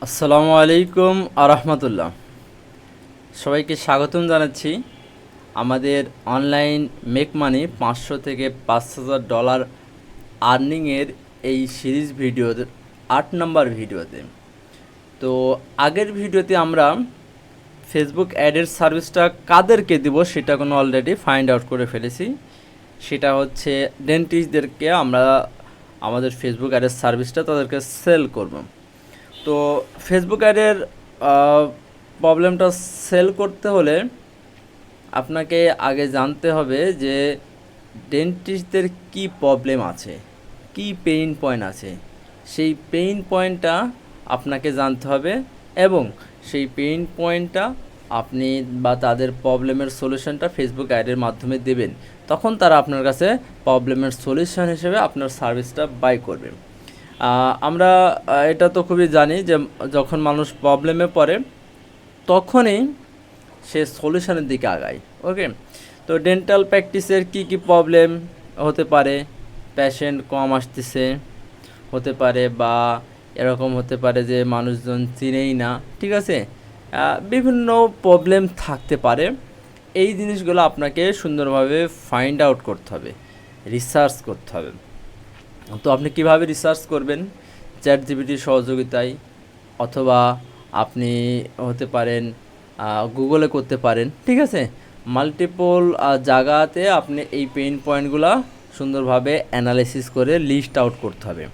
আসসালামু আলাইকুম আরহামতুল্লাহ। সবাইকে স্বাগতম জানাচ্ছি আমাদের অনলাইন মেক মানি 500 থেকে $5,000 আর্নিংয়ের এই সিরিজ ভিডিওতে 8 নম্বর ভিডিওতে। তো আগের ভিডিওতে আমরা ফেসবুক অ্যাডের সার্ভিসটা কাদেরকে দিব সেটা কোনো অলরেডি ফাইন্ড আউট করে ফেলেছি। সেটা হচ্ছে ডেন্টিস্টদেরকে আমরা আমাদের ফেসবুক অ্যাডের সার্ভিসটা তাদেরকে সেল করব। তো ফেসবুক অ্যাডের প্রবলেমটা সেল করতে হলে আপনাকে আগে জানতে হবে যে ডেন্টিস্টদের কি প্রবলেম আছে, কি পেইন পয়েন্ট আছে। সেই পেইন পয়েন্টটা আপনাকে জানতে হবে এবং সেই পেইন পয়েন্টটা আপনি বা তাদের প্রবলেমের সলিউশনটা ফেসবুক অ্যাডের মাধ্যমে দেবেন। তখন তারা আপনার কাছে প্রবলেমের সলিউশন হিসেবে আপনার সার্ভিসটা বাই করবে। আমরা এটা তো খুবই জানি যে যখন মানুষ প্রবলেমে পড়ে তখনই সে সলিউশনের দিকে আগায়। ওকে, তো ডেন্টাল প্র্যাকটিসের কি কি প্রবলেম হতে পারে? পেশেন্ট কম আসতেছে হতে পারে, বা এরকম হতে পারে যে মানুষজন চিনেই না, ঠিক আছে। বিভিন্ন প্রবলেম থাকতে পারে। এই জিনিসগুলো আপনাকে সুন্দরভাবে ফাইন্ড আউট করতে হবে, রিসার্চ করতে হবে। তো আপনি কিভাবে রিসার্চ করবেন? চ্যাট জিপিটির সহযোগিতায়, অথবা আপনি হতে পারেন গুগলে করতে পারেন, ঠিক আছে। মাল্টিপল জায়গাতে আপনি এই পেইন পয়েন্টগুলো সুন্দরভাবে অ্যানালাইসিস করে লিস্ট আউট করতে হবে।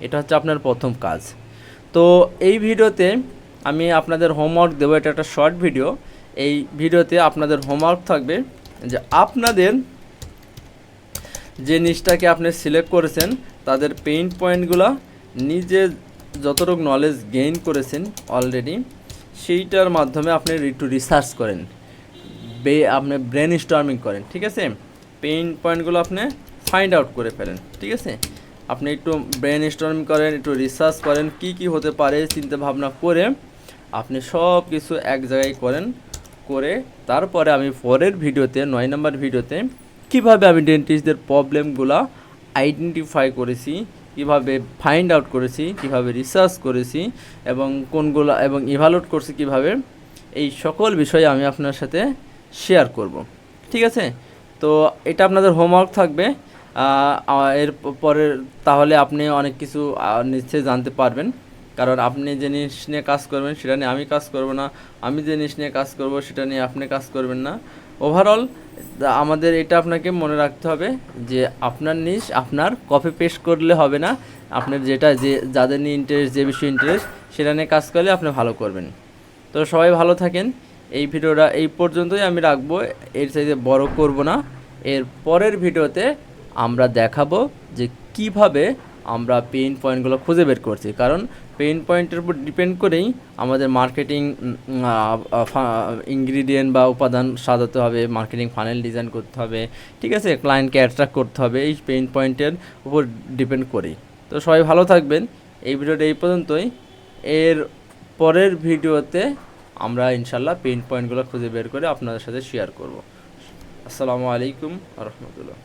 এটা হচ্ছে আপনার প্রথম কাজ। তো এই ভিডিওতে আমি আপনাদের হোমওয়ার্ক দেবো। এটা একটা শর্ট ভিডিও। এই ভিডিওতে আপনাদের হোমওয়ার্ক থাকবে যে আপনাদের যে নিচটাকে আপনি সিলেক্ট করেছেন তাদের পেইন পয়েন্টগুলো নিজে যতটুকু নলেজ গেইন করেছেন অলরেডি, সেইটার মাধ্যমে আপনি একটু রিসার্চ করেন, আপনি ব্রেন স্টর্মিং করেন, ঠিক আছে। পেইন পয়েন্টগুলো আপনি ফাইন্ড আউট করে ফেলেন, ঠিক আছে। আপনি একটু ব্রেন স্টর্মিং করেন, একটু রিসার্চ করেন কি কি হতে পারে, চিন্তা ভাবনা করে আপনি সব কিছু এক জায়গায় করেন। করে তারপরে আমি পরের ভিডিওতে 9 নম্বর ভিডিওতে কিভাবে আমি ডেন্টিস্টদের প্রবলেমগুলো আইডেন্টিফাই করেছি, কিভাবে ফাইন্ড আউট করেছি, কিভাবে রিসার্চ করেছি এবং কোনগুলো এবং ইভালুয়েট করছি কিভাবে, এই সকল বিষয়ে আমি আপনার সাথে শেয়ার করব, ঠিক আছে। তো এটা আপনাদের হোমওয়ার্ক থাকবে। এর পরে তাহলে আপনি অনেক কিছু নিশ্চয়ই জানতে পারবেন। কারণ আপনি যে জিনিস নিয়ে কাজ করবেন সেটা নিয়ে আমি কাজ করব না, আমি যে জিনিস নিয়ে কাজ করব সেটা নিয়ে আপনি কাজ করবেন না। ওভারঅল আমাদের এটা আপনাকে মনে রাখতে হবে যে আপনার নিশ আপনার কপি পেস্ট করলে হবে না। আপনার যেটা যে যাদের নিয়ে ইন্টারেস্ট, যে বিষয়ে ইন্টারেস্ট, সেটা নিয়ে কাজ করলে আপনি ভালো করবেন। তো সবাই ভালো থাকেন। এই ভিডিওটা এই পর্যন্তই আমি রাখবো, এর চাইতে বড় করব না। এর পরের ভিডিওতে আমরা দেখাবো যে কিভাবে আমরা পেইন পয়েন্টগুলো খুঁজে বের করছি। কারণ পেইন পয়েন্টের উপর ডিপেন্ড করেই আমাদের মার্কেটিং ইনগ্রিডিয়েন্ট বা উপাদান সাজাতে হবে, মার্কেটিং ফানেল ডিজাইন করতে হবে, ঠিক আছে, ক্লায়েন্টকে অ্যাট্রাক্ট করতে হবে এই পেইন পয়েন্টের উপর ডিপেন্ড করেই। তো সবাই ভালো থাকবেন। এই ভিডিওটা এই পর্যন্তই। এর পরের ভিডিওতে আমরা ইনশাল্লাহ পেইন পয়েন্টগুলো খুঁজে বের করে আপনাদের সাথে শেয়ার করব। আসসালামু আলাইকুম রহমতুল্লাহ।